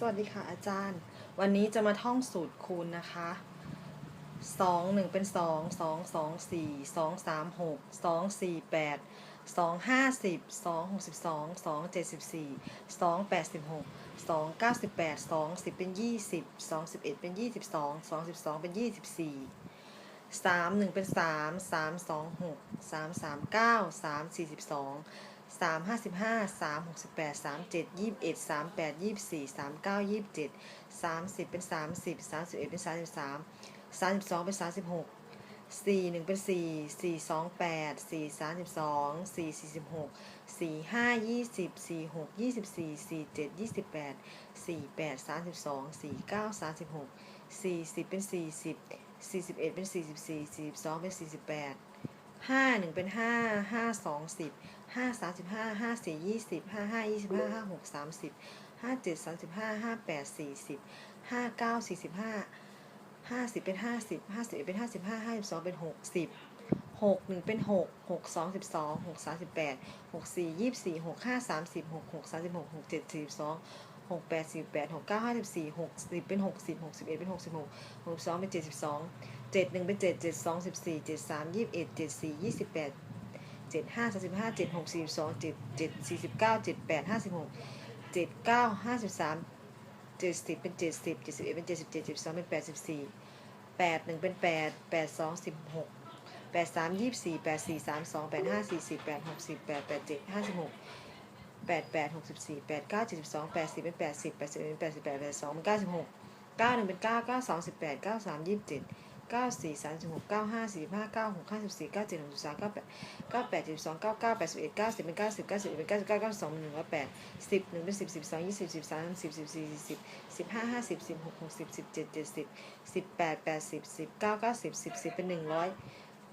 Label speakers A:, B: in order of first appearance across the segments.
A: วัสดีค่ะอาจารย์วันนี้จะมาท่องสูตรคูณนะคะ1เป็น2 2 2 4 2 3 6 2 4 8 2 50 2 62 2 74 2 86 2 98 2 10เป็น20 2 11เป็น22 2 12เป็น24 1เป็น3 2 6 3 9 3 42 3 55 3 68 37 21 38 24 39 27 30เป็น30 31เป็น33 32เป็น36 1เป็น4 2 8 4 32 4 46 4 5 20 4 6 24 4 7 28 4 8 32 4 9 36 40เป็น40 41เป็น44 42เป็น48 1เป็น5 2 10 5 35 5 4 20 5 5 25 5 6 30 5 7 35 5 8 40 5 9 45 50เป็น50 51เป็น55 52เป็น60 1เป็น6 6 2 12 6 38 6 4 24 6 5 30 6 6 36 6 7 42 6 8 48 6 9 54 60เป็น60 61เป็น66 62เป็น72 71เป็น7 72 14 73 21 74 28 75 35 76 42 77 49 78 56 79 53 70เป็น70 71เป็น77 72เป็น84 81เป็น8 82 16 83 24 84 32 85 40 86 10 87 56 88 64 89 72 80เป็น80 81เป็น88 82เป็น96 91เป็น9 92 18 93 27 94 36 95 45 96 54 97 63 98 98 72 99 81 90เป็น90 91เป็น99 92เป็น108 10 1เป็น10 12 20 13 10 14 40 15 50 16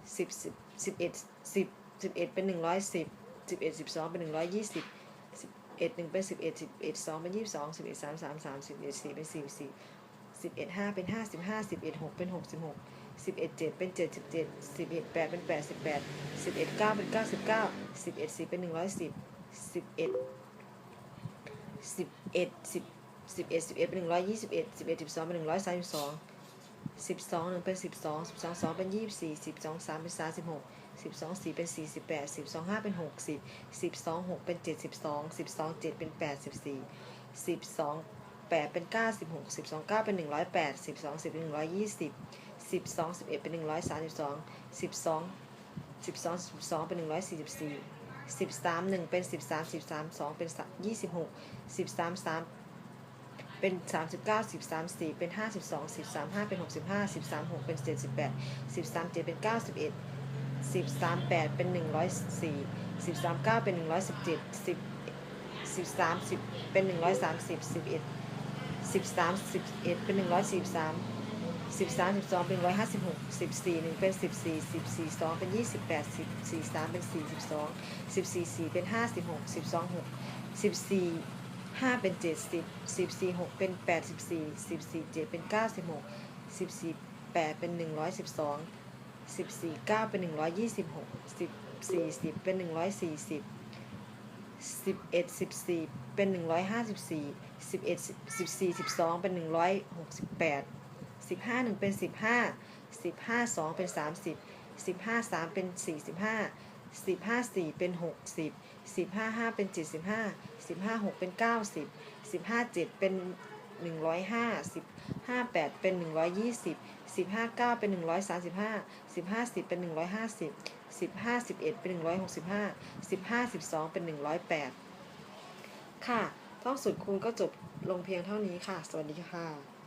A: 60 17 70 18 80 19 90 10เป็น100 10 11 10 11เป็น110 11 12เป็น120 11 1เป็น11 11 2เป็น22 11 3 33 11 4เป็น44 11 5เป็น55 11 6เป็น66 11 7เป็น77 11 8เป็น88 11 9เป็น99 11 10เป็น110 11 11 10 11 11เป็น121 11 12เป็น132 12 1เป็น12 12 2เป็น24 12 3เป็น36 12 4เป็น48 12 5เป็น60 12 6เป็น72 12 7เป็น84 12 8เป็น96 12 9เป็น108 12 10เป็น120 12 11เป็น132 12 12 เป็น144 13 1เป็น13 13 2เป็น26 13 3เป็น39 13 4เป็น52 13 5เป็น65 13 6เป็น78 13 7เป็น91 13 8เป็น104 13 9เป็น117 13 10เป็น130 11 13 11เป็น143 13 12เป็น156 14 1เป็น14 14 2เป็น28 14 3เป็น42 14 4เป็น56 12 6 14 5เป็น70 14 6เป็น84 14 7เป็น96 14 8เป็น112 14 9เป็น126 14 10เป็น140 11 14เป็น154 11 14 12เป็น168 15 1เป็น15 15 2เป็น30 15 3เป็น45 15 4เป็น60 15 5เป็น75 15 6เป็น90 15 7เป็น105 15 8เป็น120 15 9เป็น135 15 10เป็น150 15 11เป็น165 15 12เป็น108ค่ะท่องสูตรคูณก็จบลงเพียงเท่านี้ค่ะสวัสดีค่ะ